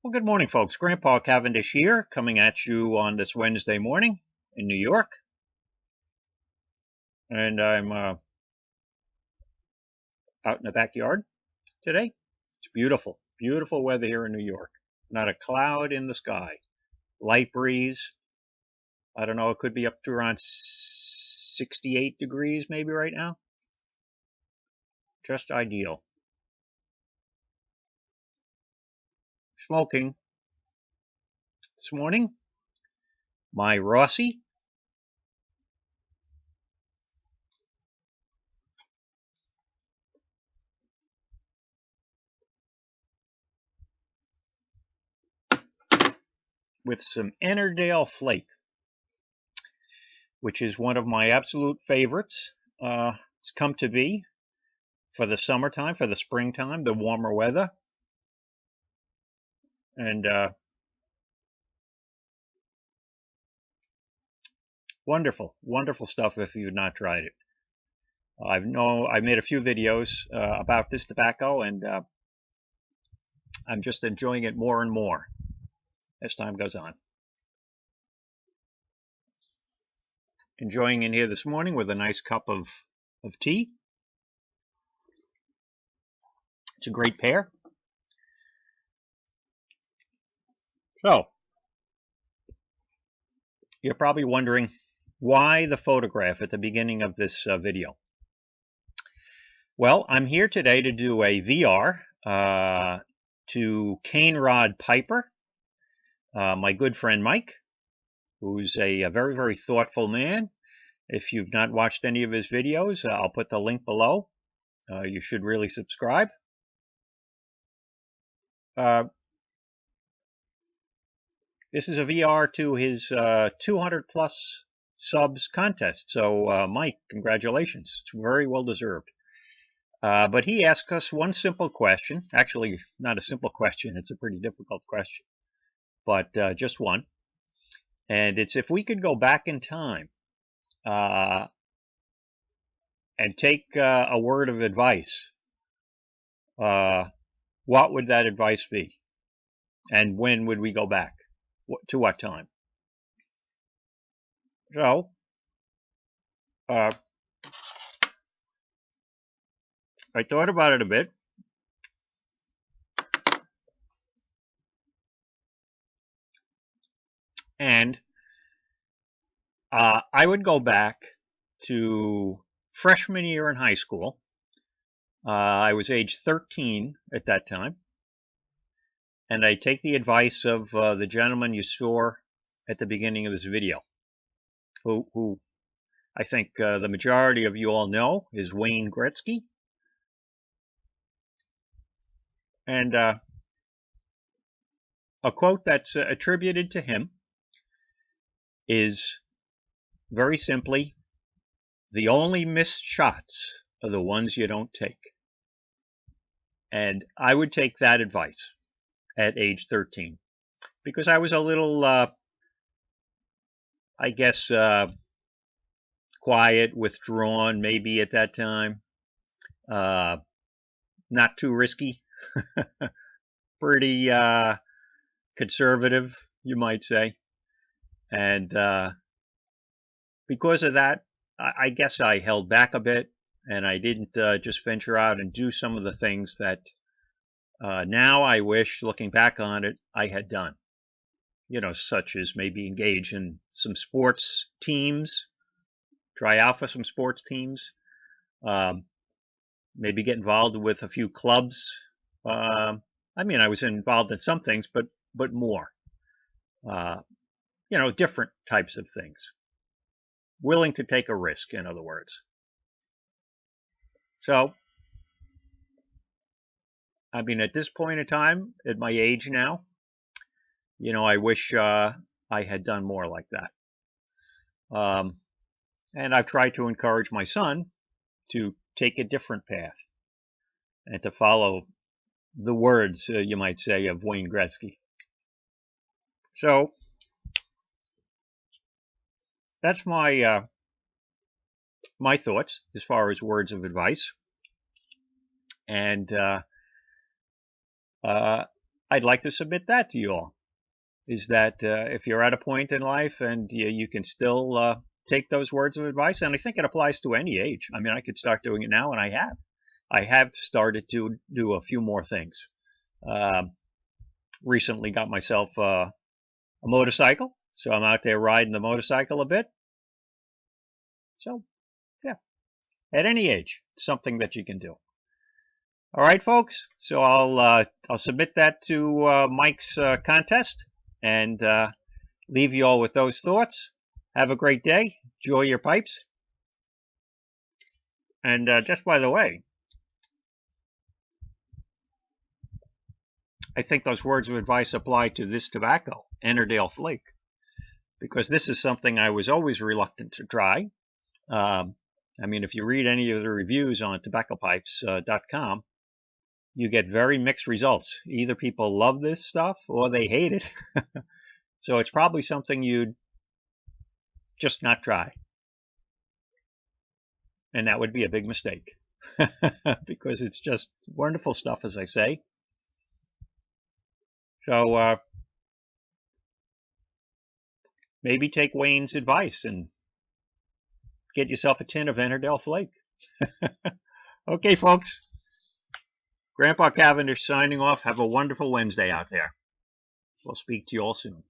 Well, good morning, folks. Grandpa Cavendish here, coming at you on this Wednesday morning in New York. And I'm out in the backyard today. It's beautiful, beautiful weather here in New York. Not a cloud in the sky. Light breeze. I don't know, it could be up to around 68 degrees maybe right now. Just ideal. Smoking this morning my Rossi with some Ennerdale Flake, which is one of my absolute favorites. It's come to be for the summertime, for the springtime, the warmer weather. And wonderful, wonderful stuff if you've not tried it. I've made a few videos about this tobacco, and I'm just enjoying it more and more as time goes on. Enjoying in here this morning with a nice cup of tea. It's a great pair. So, you're probably wondering why the photograph at the beginning of this video. Well, I'm here today to do a VR to CaneRodPiper, my good friend Mike, who's a very, very thoughtful man. If you've not watched any of his videos, I'll put the link below. You should really subscribe. This is a VR to his 200 plus subs contest. So, Mike, congratulations. It's very well deserved. But he asked us one simple question. Actually, not a simple question. It's a pretty difficult question. But just one. And it's if we could go back in time and take a word of advice, what would that advice be? And when would we go back? To what time? So, I thought about it a bit. And I would go back to freshman year in high school. I was age 13 at that time. And I take the advice of the gentleman you saw at the beginning of this video, who I think the majority of you all know is Wayne Gretzky. And a quote that's attributed to him is very simply, "The only missed shots are the ones you don't take." And I would take that advice at age 13 because I was a little, I guess, quiet, withdrawn maybe at that time, not too risky, pretty conservative, you might say. And because of that, I guess I held back a bit, and I didn't just venture out and do some of the things that now I wish, looking back on it, I had done. You know, such as maybe engage in some sports teams, try out for some sports teams, maybe get involved with a few clubs. I mean, I was involved in some things, but more. You know, different types of things. Willing to take a risk, in other words. So, I mean, at this point in time, at my age now, you know, I wish I had done more like that. And I've tried to encourage my son to take a different path and to follow the words, you might say, of Wayne Gretzky. So, that's my my thoughts as far as words of advice. And I'd like to submit that to you all. Is that if you're at a point in life and you can still take those words of advice, and I think it applies to any age. I mean, I could start doing it now, and I have. I have started to do a few more things. Recently got myself a motorcycle, so I'm out there riding the motorcycle a bit. So, yeah, at any age, it's something that you can do. All right, folks. So I'll submit that to Mike's contest and leave you all with those thoughts. Have a great day. Enjoy your pipes. And just by the way, I think those words of advice apply to this tobacco, Ennerdale Flake, because this is something I was always reluctant to try. I mean, if you read any of the reviews on tobaccopipes.com, you get very mixed results. Either people love this stuff or they hate it. So it's probably something you'd just not try. And that would be a big mistake because it's just wonderful stuff, as I say. So maybe take Wayne's advice and get yourself a tin of Ennerdale Flake. Okay, folks. Grandpa Cavendish signing off. Have a wonderful Wednesday out there. We'll speak to you all soon.